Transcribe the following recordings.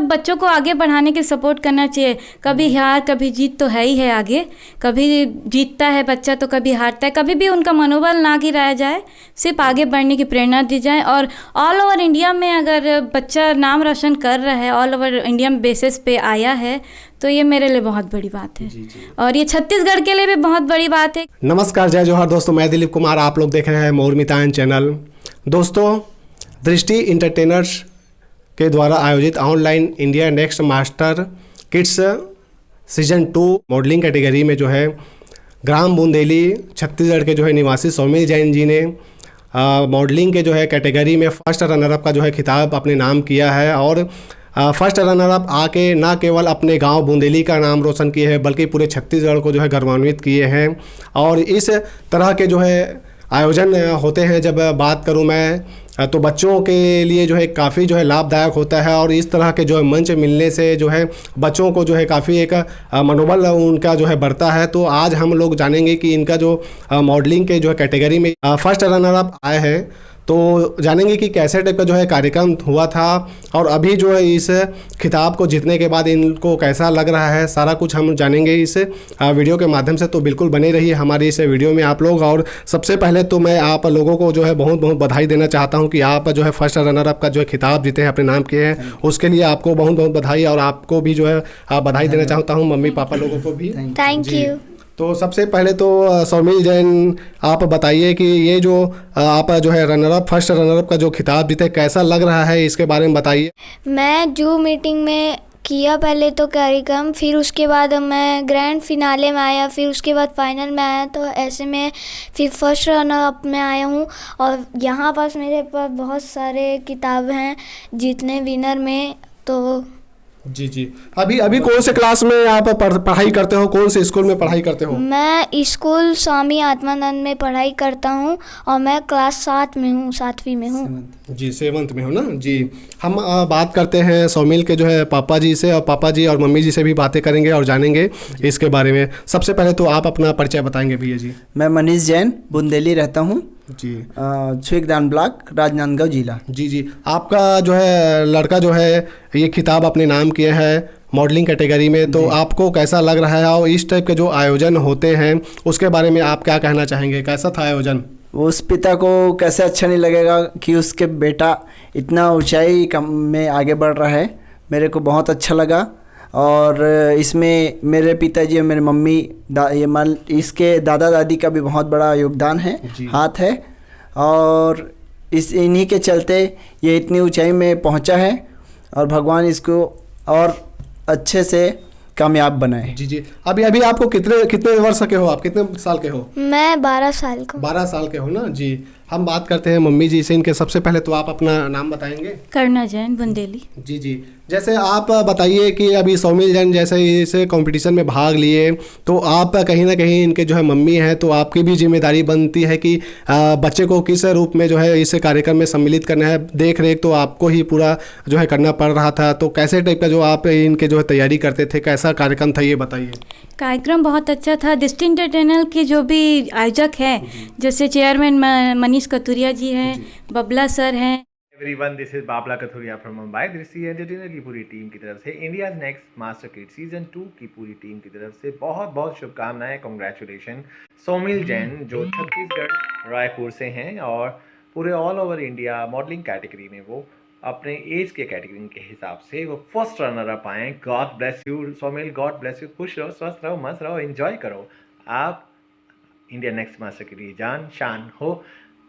बच्चों को आगे बढ़ाने के सपोर्ट करना चाहिए। कभी हार कभी जीत तो है ही है, आगे कभी जीतता है बच्चा तो कभी हारता है। कभी भी उनका मनोबल ना गिराया जाए, सिर्फ आगे बढ़ने की प्रेरणा दी जाए। और ऑल ओवर इंडिया में अगर बच्चा नाम रोशन कर रहा है, ऑल ओवर इंडिया बेसिस पे आया है, तो ये मेरे लिए बहुत बड़ी बात है। जी। और ये छत्तीसगढ़ के लिए भी बहुत बड़ी बात है। नमस्कार, जय जोहार दोस्तों, मैं दिलीप कुमार, आप लोग देख रहे हैं मोरमितान चैनल। दोस्तों, दृष्टि इंटरटेनर्स के द्वारा आयोजित online India next master kids season 2 modelling category में जो है ग्राम बुंदेली छत्तीसगढ़ के जो है निवासी सौमिल जैन जी ने मॉडलिंग के जो है कैटेगरी में फर्स्ट रनरअप का जो है खिताब अपने नाम किया है। और फर्स्ट रनरअप आके ना केवल अपने गांव बुंदेली का नाम रोशन किए हैं, बल्कि पूरे छत्तीसगढ़ को जो है गौरवान्वित किए हैं। और इस तरह के जो है आयोजन होते हैं, जब बात करूं मैं तो बच्चों के लिए जो है काफ़ी जो है लाभदायक होता है। और इस तरह के जो है मंच मिलने से जो है बच्चों को जो है काफ़ी एक मनोबल उनका जो है बढ़ता है। तो आज हम लोग जानेंगे कि इनका जो मॉडलिंग के जो है कैटेगरी में फर्स्ट रनर अप आए हैं, तो जानेंगे कि कैसे टाइप का जो है कार्यक्रम हुआ था और अभी जो है इस खिताब को जीतने के बाद इनको कैसा लग रहा है, सारा कुछ हम जानेंगे इस वीडियो के माध्यम से। तो बिल्कुल बने रहिए हमारी इस वीडियो में आप लोग। और सबसे पहले तो मैं आप लोगों को जो है बहुत बहुत बधाई देना चाहता हूं कि आप जो है फर्स्ट रनर अप का जो है खिताब जीते हैं, अपने नाम किए हैं, उसके लिए आपको बहुत बहुत बधाई। और आपको भी जो है बधाई देना चाहता हूँ, मम्मी पापा लोगों को भी थैंक यू। तो सबसे पहले तो सौमिल जैन, आप बताइए कि ये जो आप जो है फर्स्ट रनरअप का जो खिताब जीते, कैसा लग रहा है, इसके बारे में बताइए। मैं जूम मीटिंग में किया पहले तो कार्यक्रम, फिर उसके बाद मैं ग्रैंड फिनाले में आया, फिर उसके बाद फाइनल में आया। तो ऐसे में फिर फर्स्ट रनरअप में आया हूँ। और यहाँ पास मेरे पास बहुत सारे किताब हैं जीतने विनर में। तो जी अभी कौन से क्लास में आप पढ़ाई करते हो, कौन से स्कूल में पढ़ाई करते हो? मैं स्कूल स्वामी आत्मानंद में पढ़ाई करता हूँ और मैं क्लास 7वीं में हूँ। जी 7th में हो ना जी। हम बात करते हैं सौमिल के जो है पापा जी से, और पापा जी और मम्मी जी से भी बातें करेंगे और जानेंगे इसके बारे में। सबसे पहले तो आप अपना परिचय बताएंगे भैया जी। मैं मनीष जैन, बुंदेली रहता हूँ जी, छुईकदान ब्लॉक, राजनांदगांव जिला। जी आपका जो है लड़का जो है ये खिताब अपने नाम किए हैं मॉडलिंग कैटेगरी में, तो आपको कैसा लग रहा है? और इस टाइप के जो आयोजन होते हैं उसके बारे में आप क्या कहना चाहेंगे, कैसा था आयोजन? उस पिता को कैसे अच्छा नहीं लगेगा कि उसके बेटा इतना ऊंचाई में आगे बढ़ रहा है। मेरे को बहुत अच्छा लगा। और इसमें मेरे पिताजी और मेरी मम्मी इसके दादा दादी का भी बहुत बड़ा योगदान है, हाथ है। और इन्हीं के चलते ये इतनी ऊंचाई में पहुंचा है और भगवान इसको और अच्छे से कामयाब बनाए। जी अभी आपको कितने वर्ष के हो, आप कितने साल के हो? मैं 12 साल का। 12 साल के हो ना जी। हम बात करते हैं मम्मी जी से, इनके सबसे पहले तो आप अपना नाम बताएंगे। करना जैन, बुंदेली। जी जैसे आप बताइए कि अभी सौमिल जैन जैसे इस कंपटीशन में भाग लिए, तो आप कहीं ना कहीं इनके जो है मम्मी हैं, तो आपकी भी जिम्मेदारी बनती है कि बच्चे को किस रूप में जो है इस कार्यक्रम में सम्मिलित करना है। देख रेख तो आपको ही पूरा जो है करना पड़ रहा था, तो कैसे टाइप का जो आप इनके जो है तैयारी करते थे, कैसा कार्यक्रम था ये बताइए। कार्यक्रम बहुत अच्छा था। दृष्टि इंटरटेनर के जो भी आयोजक हैं, जैसे चेयरमैन मनीष कथुरिया जी हैं, बबला सर हैं। Everyone, this is Babla Kathuria from Mumbai. दृष्टि एंटरटेनर की पूरी टीम की तरफ से, India's next master kid season 2 की पूरी टीम की तरफ से बहुत बहुत शुभकामनाएं, कांग्रेचुलेशन। सौमिल जैन जो छत्तीसगढ़ रायपुर से हैं और पूरे all over India modelling category में वो अपने एज के कैटेगरी के हिसाब से वो फर्स्ट रनर अप आए। God bless you Saumil, God bless you. खुश रहो, स्वस्थ रहो, मस्त रहो, एंजॉय करो। आप इंडिया नेक्स्ट मास्टर के लिए जान शान हो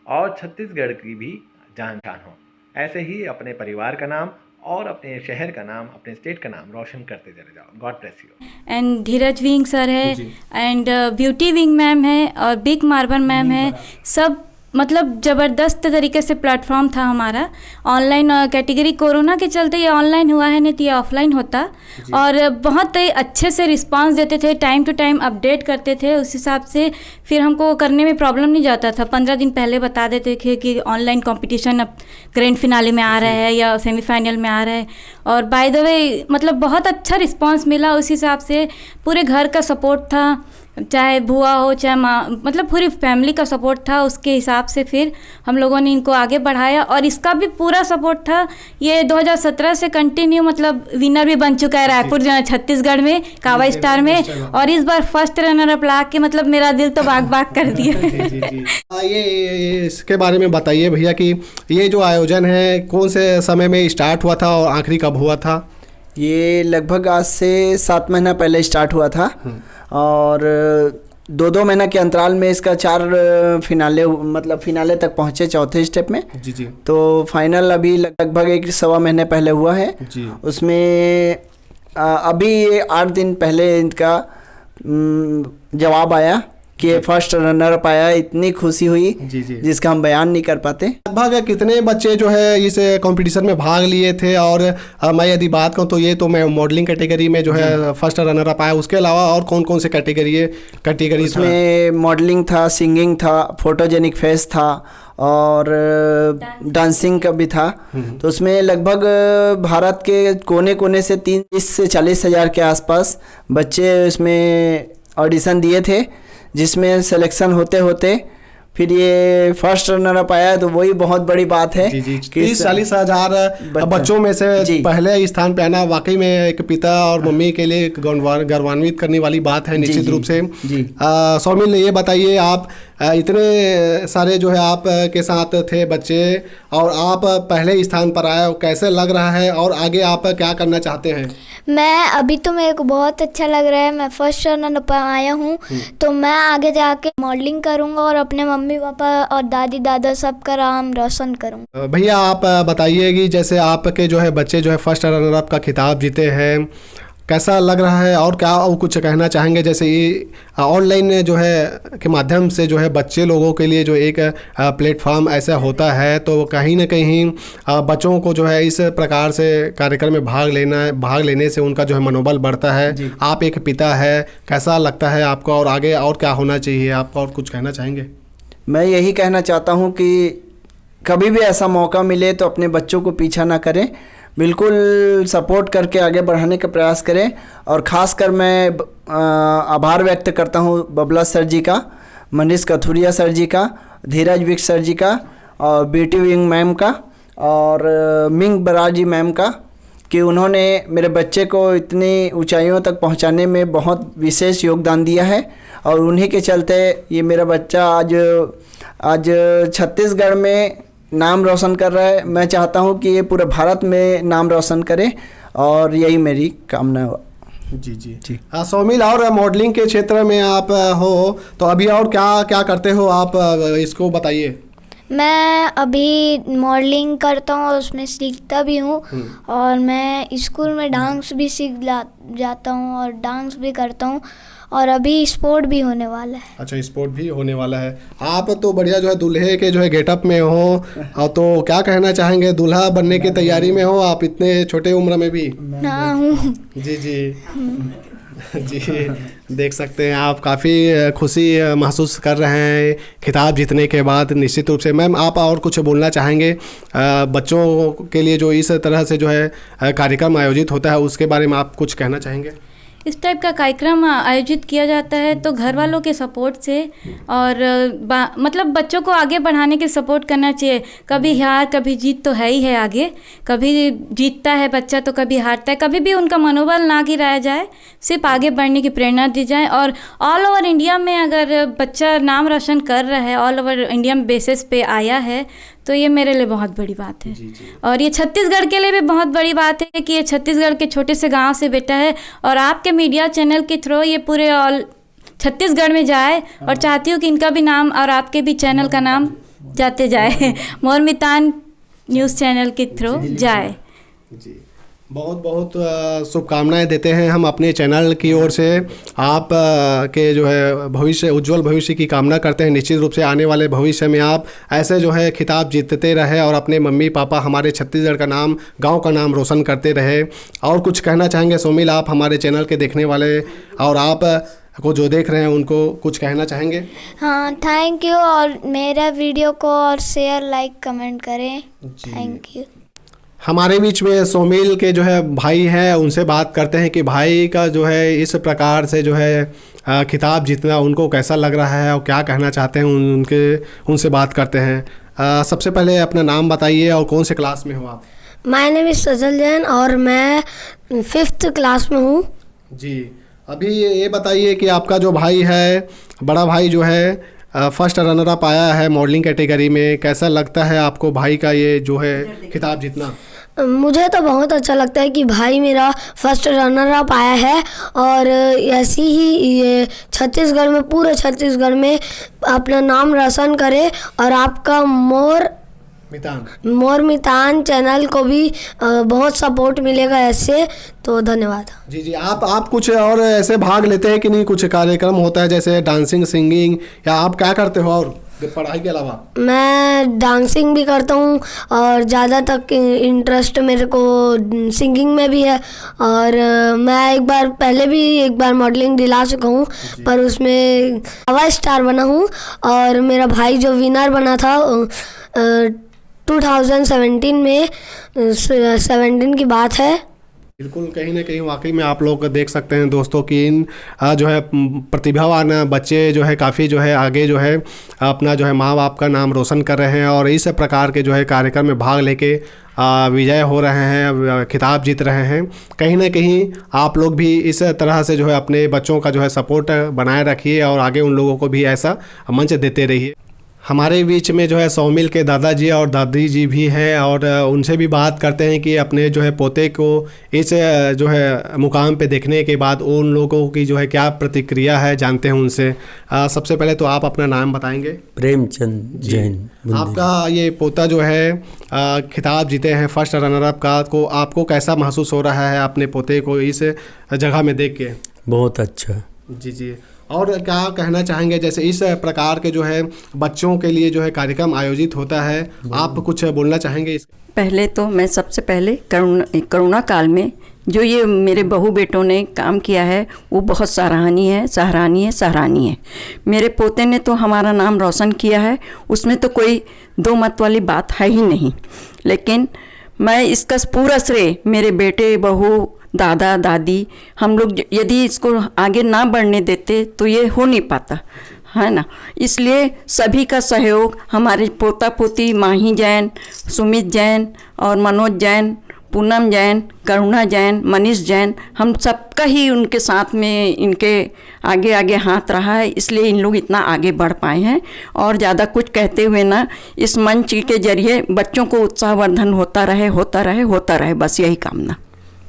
और छत्तीसगढ़ की भी जान शान हो। ऐसे ही अपने परिवार का नाम और अपने शहर का नाम, अपने स्टेट का नाम रोशन करते चले जाओ। God bless you. And Dheeraj wing sir है, एंड ब्यूटी विंग मैम है, और बिग मार्बल मैम है। सब मतलब ज़बरदस्त तरीके से प्लेटफॉर्म था हमारा। ऑनलाइन कैटेगरी कोरोना के चलते ये ऑनलाइन हुआ है, नहीं तो ये ऑफलाइन होता। और बहुत ही अच्छे से रिस्पांस देते थे, टाइम टू टाइम अपडेट करते थे। उस हिसाब से फिर हमको करने में प्रॉब्लम नहीं जाता था। 15 दिन पहले बता देते थे कि ऑनलाइन कंपटीशन अब ग्रैंड फिनाले में आ रहा है या सेमीफाइनल में आ रहा है। और बाय द वे मतलब बहुत अच्छा रिस्पांस मिला। उस हिसाब से पूरे घर का सपोर्ट था, चाहे बुआ हो चाहे माँ, मतलब पूरी फैमिली का सपोर्ट था। उसके हिसाब से फिर हम लोगों ने इनको आगे बढ़ाया और इसका भी पूरा सपोर्ट था। ये 2017 से कंटिन्यू मतलब विनर भी बन चुका है रायपुर छत्तीसगढ़ में कावा स्टार में, और इस बार फर्स्ट रनर अप ला के मतलब मेरा दिल तो बाग बाग कर दिया। ये इसके बारे में बताइए भैया कि ये जो आयोजन है कौन से समय में स्टार्ट हुआ था और आखिरी कब हुआ था? ये लगभग आज से 7 महीना पहले स्टार्ट हुआ था और 2-2 महीना के अंतराल में इसका 4 फिनाले तक पहुँचे चौथे स्टेप में। जी। तो फाइनल अभी लगभग 1-1.25 महीने पहले हुआ है जी। उसमें अभी 8 दिन पहले इनका जवाब आया कि फर्स्ट रनर अप आया। इतनी खुशी हुई जी। जिसका हम बयान नहीं कर पाते। लगभग कितने बच्चे जो है इस कंपटीशन में भाग लिए थे? और मैं यदि बात करूँ तो ये तो मैं मॉडलिंग कैटेगरी में जो है फर्स्ट रनर अप आया, उसके अलावा और कौन कौन से कैटेगरी इसमें मॉडलिंग था, सिंगिंग था, फोटोजेनिक फेस था और डांसिंग का भी था। तो उसमें लगभग भारत के कोने कोने से 30 से 40 हज़ार के आसपास बच्चे इसमें ऑडिशन दिए थे, जिसमें सिलेक्शन होते होते फिर ये फर्स्ट रनर अप आया। तो वही बहुत बड़ी बात है। 30-40 हज़ार बच्चों में से पहले स्थान पे आना वाकई में एक पिता और मम्मी के लिए गौरवान्वित करने वाली बात है निश्चित रूप से। सौमिल ये बताइए, आप इतने सारे जो है आप के साथ थे बच्चे और आप पहले स्थान पर आए, कैसे लग रहा है और आगे आप क्या करना चाहते हैं? अभी तो मेरे को बहुत अच्छा लग रहा है। मैं फर्स्ट रनर पर आया हूँ तो मैं आगे जाके मॉडलिंग करूँगा और अपने मम्मी पापा और दादी दादा सबका नाम रोशन करूँगा। भैया आप बताइए कि जैसे आपके जो है बच्चे जो है फर्स्ट रनर अप का खिताब जीते हैं, कैसा लग रहा है और क्या और कुछ कहना चाहेंगे? जैसे ये ऑनलाइन जो है के माध्यम से जो है बच्चे लोगों के लिए जो एक प्लेटफॉर्म ऐसा होता है, तो कहीं ना कहीं बच्चों को जो है इस प्रकार से कार्यक्रम में भाग लेने से उनका जो है मनोबल बढ़ता है। आप एक पिता है, कैसा लगता है आपको और आगे और क्या होना चाहिए? आप और कुछ कहना चाहेंगे? मैं यही कहना चाहता हूँ कि कभी भी ऐसा मौका मिले तो अपने बच्चों को पीछा ना करें, बिल्कुल सपोर्ट करके आगे बढ़ाने का प्रयास करें। और ख़ासकर मैं आभार व्यक्त करता हूँ बबला सर जी का, मनीष कथुरिया सर जी का, धीरज विक सर जी का और ब्यूटी विंग मैम का और मिंग बराजी मैम का, कि उन्होंने मेरे बच्चे को इतनी ऊंचाइयों तक पहुंचाने में बहुत विशेष योगदान दिया है। और उन्हीं के चलते ये मेरा बच्चा आज छत्तीसगढ़ में नाम रोशन कर रहा है। मैं चाहता हूँ कि ये पूरे भारत में नाम रोशन करे और यही मेरी कामना है। जी। सौमिल, और मॉडलिंग के क्षेत्र में आप हो तो अभी और क्या क्या करते हो आप, इसको बताइए। मैं अभी मॉडलिंग करता हूँ और उसमें सीखता भी हूँ और मैं स्कूल में डांस भी सीख जाता हूँ और डांस भी करता हूँ और अभी स्पोर्ट भी होने वाला है। अच्छा, स्पोर्ट भी होने वाला है। आप तो बढ़िया जो है दूल्हे के जो है गेटअप में हो, तो क्या कहना चाहेंगे? दूल्हा बनने की तैयारी में हो आप इतने छोटे उम्र में भी? हाँ हूँ। जी, देख सकते हैं आप काफ़ी खुशी महसूस कर रहे हैं खिताब जीतने के बाद। निश्चित रूप से मैम, आप और कुछ बोलना चाहेंगे बच्चों के लिए जो इस तरह से जो है कार्यक्रम आयोजित होता है, उसके बारे में आप कुछ कहना चाहेंगे? इस टाइप का कार्यक्रम आयोजित किया जाता है तो घर वालों के सपोर्ट से और मतलब बच्चों को आगे बढ़ाने के सपोर्ट करना चाहिए। कभी हार कभी जीत तो है ही है, आगे कभी जीतता है बच्चा तो कभी हारता है। कभी भी उनका मनोबल ना गिराया जाए, सिर्फ आगे बढ़ने की प्रेरणा दी जाए। और ऑल ओवर इंडिया में अगर बच्चा नाम रोशन कर रहा है, ऑल ओवर इंडिया बेसिस पे आया है, तो ये मेरे लिए बहुत बड़ी बात है। और ये छत्तीसगढ़ के लिए भी बहुत बड़ी बात है कि ये छत्तीसगढ़ के छोटे से गांव से बेटा है और आपके मीडिया चैनल के थ्रू ये पूरे ऑल छत्तीसगढ़ में जाए। और चाहती हूँ कि इनका भी नाम और आपके भी चैनल का नाम जाते जाए, मोर मितान न्यूज़ चैनल के थ्रू जाए। जी, बहुत बहुत शुभकामनाएं देते हैं हम अपने चैनल की ओर से। आप के जो है भविष्य, उज्जवल भविष्य की कामना करते हैं। निश्चित रूप से आने वाले भविष्य में आप ऐसे जो है खिताब जीतते रहे और अपने मम्मी पापा, हमारे छत्तीसगढ़ का नाम, गांव का नाम रोशन करते रहे। और कुछ कहना चाहेंगे सौमिल, आप हमारे चैनल के देखने वाले और आप को जो देख रहे हैं उनको कुछ कहना चाहेंगे? हाँ, थैंक यू। और मेरा वीडियो को और शेयर, लाइक, कमेंट करें। Thank you. हमारे बीच में सोमिल के जो है भाई हैं, उनसे बात करते हैं कि भाई का जो है इस प्रकार से जो है खिताब जीतना उनको कैसा लग रहा है और क्या कहना चाहते हैं उनसे बात करते हैं। सबसे पहले अपना नाम बताइए और कौन से क्लास में हो आप? माय नेम इज़ सजल जैन और मैं 5th क्लास में हूँ। जी, अभी ये बताइए कि आपका जो भाई है, बड़ा भाई जो है फर्स्ट रनर अप आया है मॉडलिंग कैटेगरी में, कैसा लगता है आपको भाई का ये जो है खिताब जीतना? मुझे तो बहुत अच्छा लगता है कि भाई मेरा फर्स्ट रनर अप आया है और ऐसी ही ये छत्तीसगढ़ में, पूरे छत्तीसगढ़ में अपना नाम रोशन करे और आपका मोर मितान चैनल को भी बहुत सपोर्ट मिलेगा ऐसे, तो धन्यवाद। जी जी, आप कुछ और ऐसे भाग लेते हैं कि नहीं? कुछ कार्यक्रम होता है जैसे डांसिंग, सिंगिंग, या आप क्या करते हो और पढ़ाई के अलावा? मैं डांसिंग भी करता हूँ और ज़्यादा तक इंटरेस्ट मेरे को सिंगिंग में भी है और मैं पहले भी एक बार मॉडलिंग दिला चुका हूँ, पर उसमें हवा स्टार बना हूँ और मेरा भाई जो विनर बना था 2017 में, 17 की बात है। बिल्कुल, कहीं ना कहीं वाकई में आप लोग देख सकते हैं दोस्तों कि इन जो है प्रतिभावान बच्चे जो है काफ़ी जो है आगे जो है अपना जो है माँ बाप का नाम रोशन कर रहे हैं और इस प्रकार के जो है कार्यक्रम में भाग लेके विजय हो रहे हैं, खिताब जीत रहे हैं। कहीं ना कहीं आप लोग भी इस तरह से जो है अपने बच्चों का जो है सपोर्ट बनाए रखिए और आगे उन लोगों को भी ऐसा मंच देते रहिए। हमारे बीच में जो है सोमिल के दादाजी और दादी जी भी हैं और उनसे भी बात करते हैं कि अपने जो है पोते को इस जो है मुकाम पे देखने के बाद उन लोगों की जो है क्या प्रतिक्रिया है, जानते हैं उनसे। सबसे पहले तो आप अपना नाम बताएंगे? प्रेमचंद जैन। आपका ये पोता जो है खिताब जीते हैं फर्स्ट रनर अप का, को आपको कैसा महसूस हो रहा है अपने पोते को इस जगह में देख के? बहुत अच्छा। जी जी, और क्या कहना चाहेंगे जैसे इस प्रकार के जो है बच्चों के लिए जो है कार्यक्रम आयोजित होता है, आप कुछ बोलना चाहेंगे? पहले तो मैं सबसे पहले कोरोना काल में जो ये मेरे बहू बेटों ने काम किया है वो बहुत सराहनीय है। मेरे पोते ने तो हमारा नाम रोशन किया है, उसमें तो कोई दो मत वाली बात है ही नहीं, लेकिन मैं इसका पूरा श्रेय मेरे बेटे, बहू, दादा, दादी, हम लोग यदि इसको आगे ना बढ़ने देते तो ये हो नहीं पाता, है ना। इसलिए सभी का सहयोग, हमारे पोता पोती माही जैन, सुमित जैन और मनोज जैन, पूनम जैन, करुणा जैन, मनीष जैन, हम सबका ही उनके साथ में इनके आगे आगे हाथ रहा है, इसलिए इन लोग इतना आगे बढ़ पाए हैं। और ज़्यादा कुछ कहते हुए ना, इस मंच के जरिए बच्चों को उत्साहवर्धन होता रहे, बस यही कामना।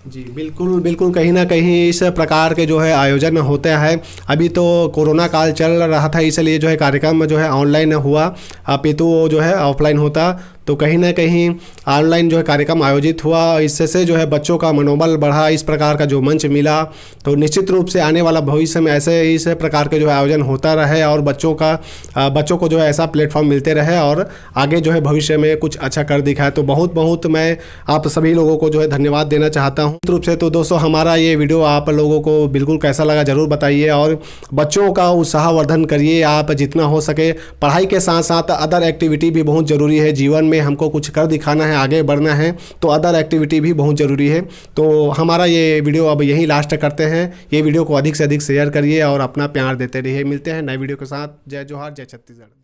जी बिल्कुल बिल्कुल, कहीं ना कहीं इस प्रकार के जो है आयोजन होते हैं। अभी तो कोरोना काल चल रहा था, इसलिए जो है कार्यक्रम जो है ऑनलाइन हुआ, अपितु जो है ऑफलाइन होता, तो कहीं ना कहीं ऑनलाइन जो है कार्यक्रम आयोजित हुआ, इससे जो है बच्चों का मनोबल बढ़ा, इस प्रकार का जो मंच मिला, तो निश्चित रूप से आने वाला भविष्य में ऐसे इस प्रकार के जो है आयोजन होता रहे और बच्चों को जो है ऐसा प्लेटफॉर्म मिलते रहे और आगे जो है भविष्य में कुछ अच्छा कर दिखाए। तो बहुत मैं आप सभी लोगों को जो है धन्यवाद देना चाहता हूँ रूप से। तो दोस्तों, हमारा ये वीडियो आप लोगों को बिल्कुल कैसा लगा ज़रूर बताइए और बच्चों का उत्साहवर्धन करिए आप जितना हो सके। पढ़ाई के साथ साथ अदर एक्टिविटी भी बहुत ज़रूरी है जीवन में, हमको कुछ कर दिखाना है, आगे बढ़ना है, तो अदर एक्टिविटी भी बहुत ज़रूरी है। तो हमारा ये वीडियो अब यहीं लास्ट करते हैं। ये वीडियो को अधिक से अधिक शेयर करिए और अपना प्यार देते रहिए। मिलते हैं नए वीडियो के साथ। जय जोहार, जय छत्तीसगढ़।